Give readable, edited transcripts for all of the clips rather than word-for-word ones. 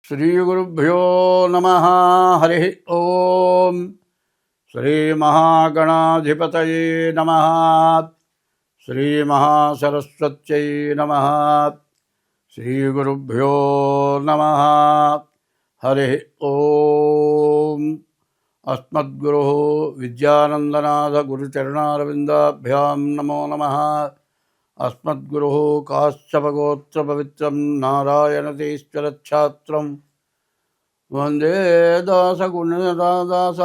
శ్రీగురుభ్యో నమః. హరి ఓం. శ్రీమహాగణాధిపతయే నమః. శ్రీమహాసరస్వత్యై నమః. శ్రీగురుభ్యో నమః. హరి ఓం. అస్మద్గురు విద్యానందనాథ గురుచరణారవిందాభ్యాం నమో నమః. అస్మద్గురు కాశ్యపగోత్ర పవిత్రం నారాయణతీశ్వరఛాత్రం వందే దాసగుణదాస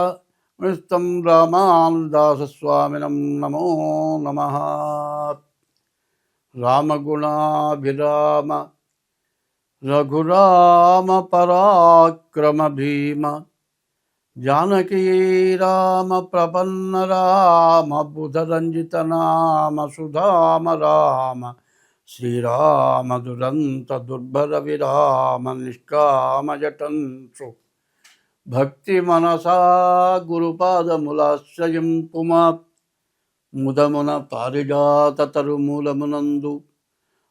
విస్తం రామానుదాసస్వామినం నమో నమః. రామగుణాభిరామ రఘురామ పరాక్రమ భీమ జానకీ రామ ప్రపన్న రామ బుధరంజిత నామ సుధామ రామ శ్రీరామ దురంత దుర్భర విరామ నిష్కామ జటంసు భక్తి మనసా గురుపాదములాశ్రయం పుమా ముదమున పారిజాత తరుమూలమునందు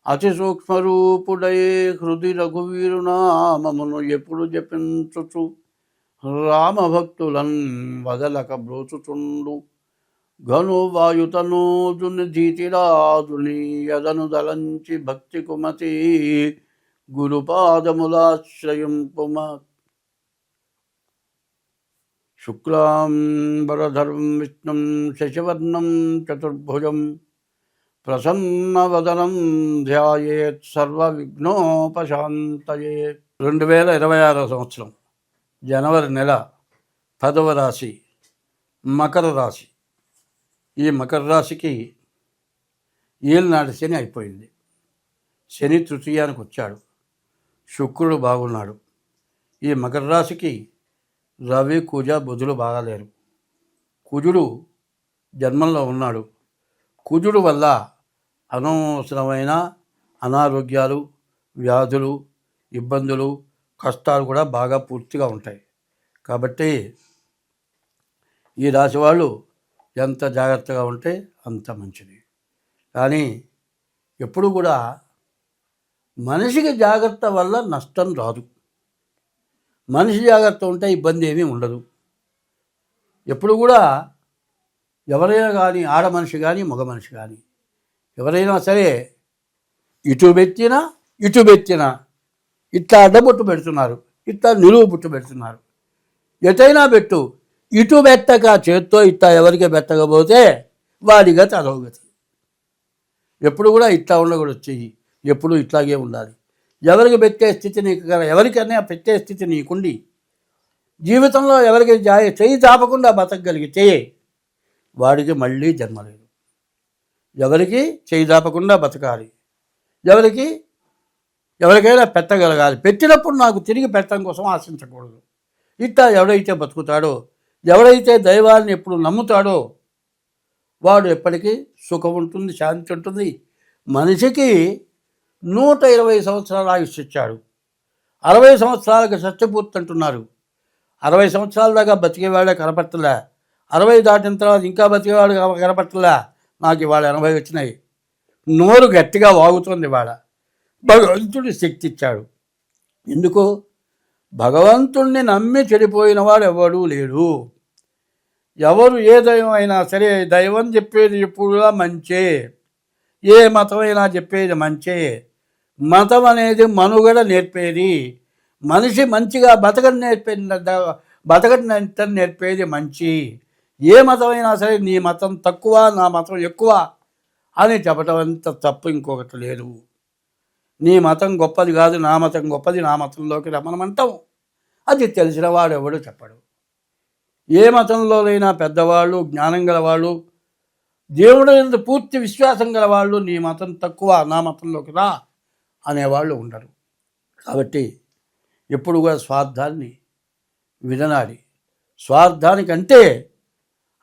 అతి సూక్ష్మరూపుడై హృది రఘువీరునామమును ఎప్పుడు జపించుచు రామభక్తులన్ వదలక బ్రోచుచుండు ఘను వాయుతనూజుని ధీతిరాజుని యదను దలంచి భక్తి కుమతి గురుపాదములాశ్రయింపుమ. శుక్లాంబరధరం విష్ణుం శశివర్ణం చతుర్భుజం ప్రసన్నవదనం ధ్యాయేత్ సర్వవిఘ్నోపశాంతయే. 2026 సంవత్సరం జనవరి నెల 10వ రాశి మకర రాశి. ఈ మకర రాశికి ఏలినాటి శని అయిపోయింది. శని తృతీయానికి వచ్చాడు. శుక్రుడు బాగున్నాడు. ఈ మకర రాశికి రవి కుజ బుధులు బాగాలేరు. కుజుడు జన్మంలో ఉన్నాడు. కుజుడు వల్ల అనవసరమైన అనారోగ్యాలు, వ్యాధులు, ఇబ్బందులు, కష్టాలు కూడా బాగా పూర్తిగా ఉంటాయి. కాబట్టి ఈ రాశి వాళ్ళు ఎంత జాగ్రత్తగా ఉంటే అంత మంచిది. కానీ ఎప్పుడు కూడా మనిషికి జాగ్రత్త వల్ల నష్టం రాదు. మనిషి జాగ్రత్త ఉంటే ఇబ్బంది ఏమీ ఉండదు. ఎప్పుడు కూడా ఎవరైనా కానీ, ఆడ మనిషి కానీ మగ మనిషి కానీ ఎవరైనా సరే ఇటు బెత్తినా ఇట్లా అడ్డబొట్టు పెడుతున్నారు, ఇట్లా నిలువు బుట్టు పెడుతున్నారు. ఎటైనా పెట్టు, ఇటు పెట్టక చేత్తో ఇట్లా ఎవరికి పెట్టకపోతే వాడిగా అధోగతి. ఎప్పుడు కూడా ఇట్లా ఉండకూడదు. చెయ్యి ఎప్పుడు ఇట్లాగే ఉండాలి. ఎవరికి పెట్టే స్థితి నీకు, ఎవరికైనా పెట్టే స్థితి నీకుండి జీవితంలో ఎవరికి చెయ్యి చాపకుండా బతకగలిగితే వాడికి మళ్ళీ జన్మ లేదు. ఎవరికి చెయ్యి చాపకుండా బతకాలి. ఎవరికైనా పెట్టగలగాలి. పెట్టినప్పుడు నాకు తిరిగి పెట్టడం కోసం ఆశించకూడదు. ఇట్లా ఎవడైతే బతుకుతాడో, ఎవడైతే దైవాన్ని ఎప్పుడు నమ్ముతాడో వాడు ఎప్పటికీ సుఖం ఉంటుంది, శాంతి ఉంటుంది. మనిషికి 120 సంవత్సరాల ఆయుష్ ఇచ్చాడు. 60 సంవత్సరాలకు సత్యపూర్తి అంటున్నారు. 60 సంవత్సరాల దాకా బతికేవాడే కనపట్టలే. 60 దాటిన తర్వాత ఇంకా బతికేవాడు కనపట్టలే. నాకు ఇవాళ 80 వచ్చినాయి. నోరు గట్టిగా వాగుతుంది. ఇవాళ భగవంతుడి శక్తి ఇచ్చాడు. ఎందుకు? భగవంతుణ్ణి నమ్మి చెడిపోయిన వాడు ఎవడూ లేడు. ఎవరు ఏ దైవం అయినా సరే, దైవం చెప్పేది ఎప్పుడుగా మంచే, ఏ మతమైనా చెప్పేది మంచే. మతం అనేది మనుగడ నేర్పేది. మనిషి మంచిగా బతకడం నేర్పేది మంచి. ఏ మతమైనా సరే నీ మతం తక్కువ, నా మతం ఎక్కువ అని చెప్పడం అంత తప్పు ఇంకొకటి లేదు. నీ మతం గొప్పది కాదు, నా మతం గొప్పది, నా మతంలోకి రమ్మనమంటాం. అది తెలిసిన వాడు ఎవడు చెప్పడు. ఏ మతంలోనైనా పెద్దవాళ్ళు, జ్ఞానం గలవాళ్ళు, దేవుడు మీద పూర్తి విశ్వాసం గలవాళ్ళు నీ మతం తక్కువ, నా మతంలోకి రా అనేవాళ్ళు ఉండరు. కాబట్టి ఎప్పుడు కూడా స్వార్థాన్ని విడనాడి, స్వార్థానికంటే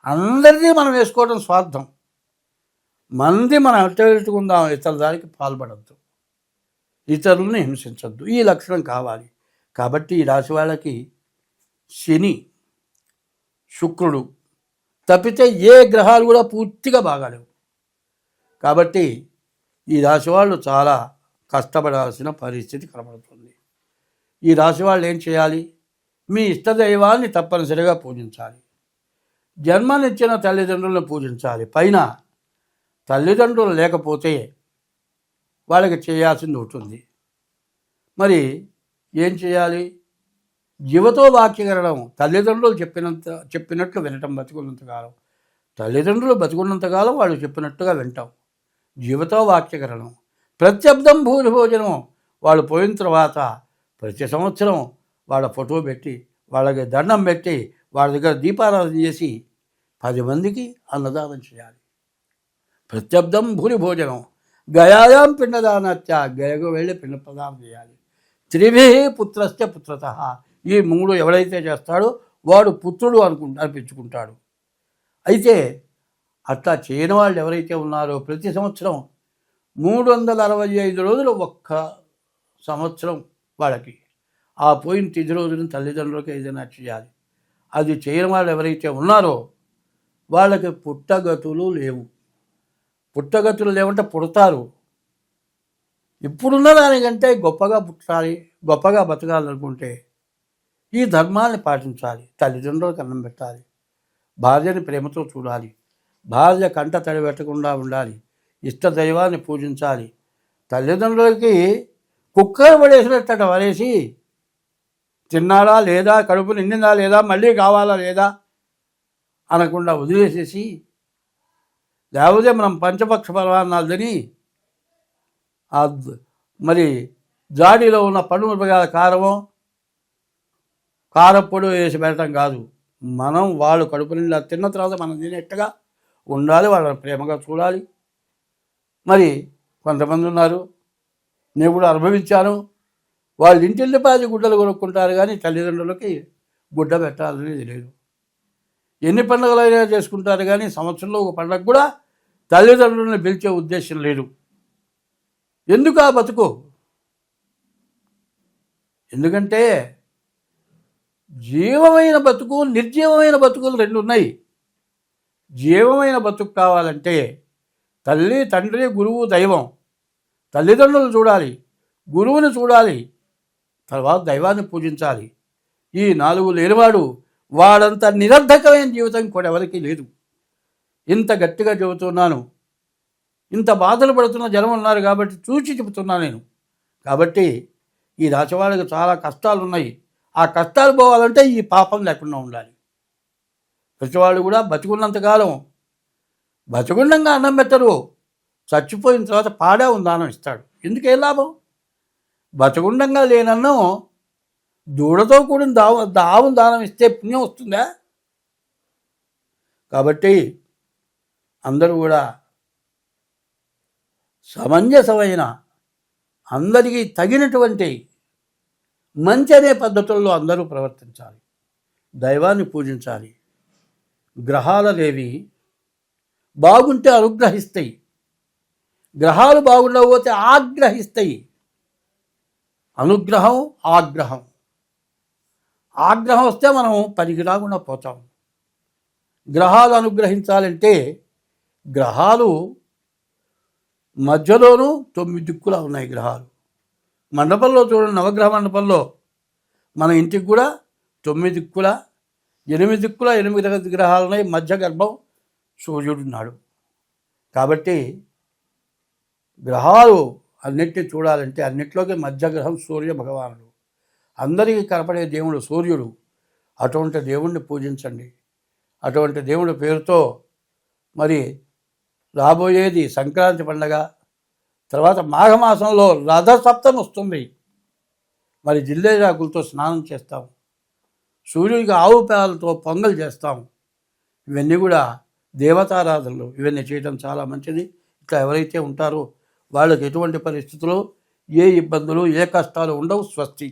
అందరినీ మనం వేసుకోవడం స్వార్థం. మంది మనం అట్టేట్టుకుందాం, ఇతరుల దానికి పాల్పడద్దు, ఇతరులను హింసించద్దు. ఈ లక్షణం కావాలి. కాబట్టి ఈ రాశి వాళ్ళకి శని, శుక్రుడు తప్పితే ఏ గ్రహాలు కూడా పూర్తిగా బాగాలేవు. కాబట్టి ఈ రాశి వాళ్ళు చాలా కష్టపడాల్సిన పరిస్థితి కనబడుతుంది. ఈ రాశి వాళ్ళు ఏం చేయాలి? మీ ఇష్టదైవాన్ని తప్పనిసరిగా పూజించాలి. జన్మనిచ్చిన తల్లిదండ్రులను పూజించాలి. పైన తల్లిదండ్రులు లేకపోతే వాళ్ళకి చేయాల్సింది ఉంటుంది. మరి ఏం చేయాలి? జీవతో వాక్యకరణం. తల్లిదండ్రులు చెప్పినట్లు వినటం బతికున్నంతకాలం. తల్లిదండ్రులు బతికున్నంతకాలం వాళ్ళు చెప్పినట్టుగా వింటాం. జీవతో వాక్యకరణం. ప్రత్యబ్దం భోజనం. వాళ్ళు పోయిన తర్వాత ప్రతి సంవత్సరం వాళ్ళ ఫోటో పెట్టి, వాళ్ళకి దండం పెట్టి, వాళ్ళ దగ్గర దీపారాధన చేసి 10 మందికి అన్నదానం చేయాలి. ప్రత్యబ్దం భోజనం. గయాయాం పిండదానత్య. గయకు వెళ్ళి పిండ ప్రదానం చేయాలి. త్రిభి పుత్రశ్చ పుత్రత. ఈ 3 ఎవడైతే చేస్తాడో వాడు పుత్రుడు అనిపించుకుంటాడు. అయితే అట్లా చేయని వాళ్ళు ఎవరైతే ఉన్నారో ప్రతి సంవత్సరం 365 రోజులు ఒక్క సంవత్సరం వాళ్ళకి ఆ పోయిన తిథి రోజున తల్లిదండ్రులకి ఏదైనా చేయాలి. అది చేయని వాళ్ళు ఎవరైతే ఉన్నారో వాళ్ళకి పుట్టగతులు లేవు. పుట్టగతులు లేవంటే పుడతారు. ఇప్పుడున్న దానికంటే గొప్పగా పుట్టాలి, గొప్పగా బతకాలనుకుంటే ఈ ధర్మాన్ని పాటించాలి. తల్లిదండ్రులకు అన్నం పెట్టాలి. భార్యని ప్రేమతో చూడాలి. భార్య కంట తడి పెట్టకుండా ఉండాలి. ఇష్ట దైవాన్ని పూజించాలి. తల్లిదండ్రులకి కుక్కర్ పడేసినట్ట వరేసి తిన్నాడా లేదా, కడుపు నిండిందా లేదా, మళ్ళీ కావాలా లేదా అనకుండా వదిలేసేసి, లేకపోతే మనం పంచపక్ష పరమాన్నాలు తిని మరి జాడీలో ఉన్న పండు మిరపకాయల కారప్పొడి వేసి పెట్టడం కాదు. మనం వాళ్ళు కడుపు నిండా తిన్న తర్వాత మనం తినేట్టుగా ఉండాలి. వాళ్ళని ప్రేమగా చూడాలి. మరి కొంతమంది ఉన్నారు, నేను కూడా అనుభవించాను, వాళ్ళు ఇంటిల్లిపాది గుడ్డలు కొనుక్కుంటారు కానీ తల్లిదండ్రులకి గుడ్డ పెట్టాలనేది లేదు. ఎన్ని పండుగలైనా చేసుకుంటారు కానీ సంవత్సరంలో ఒక పండుగ కూడా తల్లిదండ్రులను పిలిచే ఉద్దేశం లేదు. ఎందుకు ఆ బతుకు? ఎందుకంటే జీవమైన బతుకు, నిర్జీవమైన బతుకులు 2 ఉన్నాయి. జీవమైన బతుకు కావాలంటే తల్లి, తండ్రి, గురువు, దైవం. తల్లిదండ్రులు చూడాలి, గురువుని చూడాలి, తర్వాత దైవాన్ని పూజించాలి. ఈ 4 లేనివాడు వాడంత నిరర్ధకమైన జీవితం కూడా ఎవరికీ లేదు. ఇంత గట్టిగా చెబుతున్నాను. ఇంత బాధలు పడుతున్న జనం ఉన్నారు కాబట్టి చూచి చెబుతున్నా నేను. కాబట్టి ఈ రాశి వాళ్ళకి చాలా కష్టాలు ఉన్నాయి. ఆ కష్టాలు పోవాలంటే ఈ పాపం లేకుండా ఉండాలి. ప్రతివాళ్ళు కూడా బతికున్నంతకాలం బతికుండంగా అన్నం పెట్టరు. చచ్చిపోయిన తర్వాత పాడే దానం ఇస్తాడు. ఎందుకేం లాభం? బతికుండంగా లేనన్నం దూడతో కూడిన ఆవు దానం ఇస్తే పుణ్యం వస్తుందా? కాబట్టి అందరూ కూడా సమంజసమైన, అందరికీ తగినటువంటి మంచి అనే పద్ధతుల్లో అందరూ ప్రవర్తించాలి. దైవాన్ని పూజించాలి. గ్రహాలనేవి బాగుంటే అనుగ్రహిస్తాయి, గ్రహాలు బాగుండకపోతే ఆగ్రహిస్తాయి. అనుగ్రహం, ఆగ్రహం. ఆగ్రహం వస్తే మనం పనికి రాకుండా పోతాం. గ్రహాలు అనుగ్రహించాలంటే గ్రహాలు మధ్యలోనూ 9 దిక్కులా ఉన్నాయి గ్రహాలు. మండపంలో చూడండి, నవగ్రహ మండపంలో మన ఇంటికి కూడా 9 దిక్కుల 8 దిక్కుల 8 గ్రహాలు ఉన్నాయి. మధ్య గర్భం సూర్యుడున్నాడు. కాబట్టి గ్రహాలు అన్నిటినీ చూడాలంటే అన్నిట్లోకి మధ్యగ్రహం సూర్య భగవానుడు. అందరికీ కనపడే దేవుడు సూర్యుడు. అటువంటి దేవుణ్ణి పూజించండి. అటువంటి దేవుడి పేరుతో మరి రాబోయేది సంక్రాంతి పండగ, తర్వాత మాఘమాసంలో రథసప్తమి వస్తుంది. మరి జిల్లేరాకులతో స్నానం చేస్తాం. సూర్యుడికి ఆవు పేలతో పొంగల్ చేస్తాం. ఇవన్నీ కూడా దేవతారాధనలు. ఇవన్నీ చేయడం చాలా మంచిది. ఇట్లా ఎవరైతే ఉంటారో వాళ్ళకి ఎటువంటి పరిస్థితుల్లో ఏ ఇబ్బందులు, ఏ కష్టాలు ఉండవు. స్వస్తి.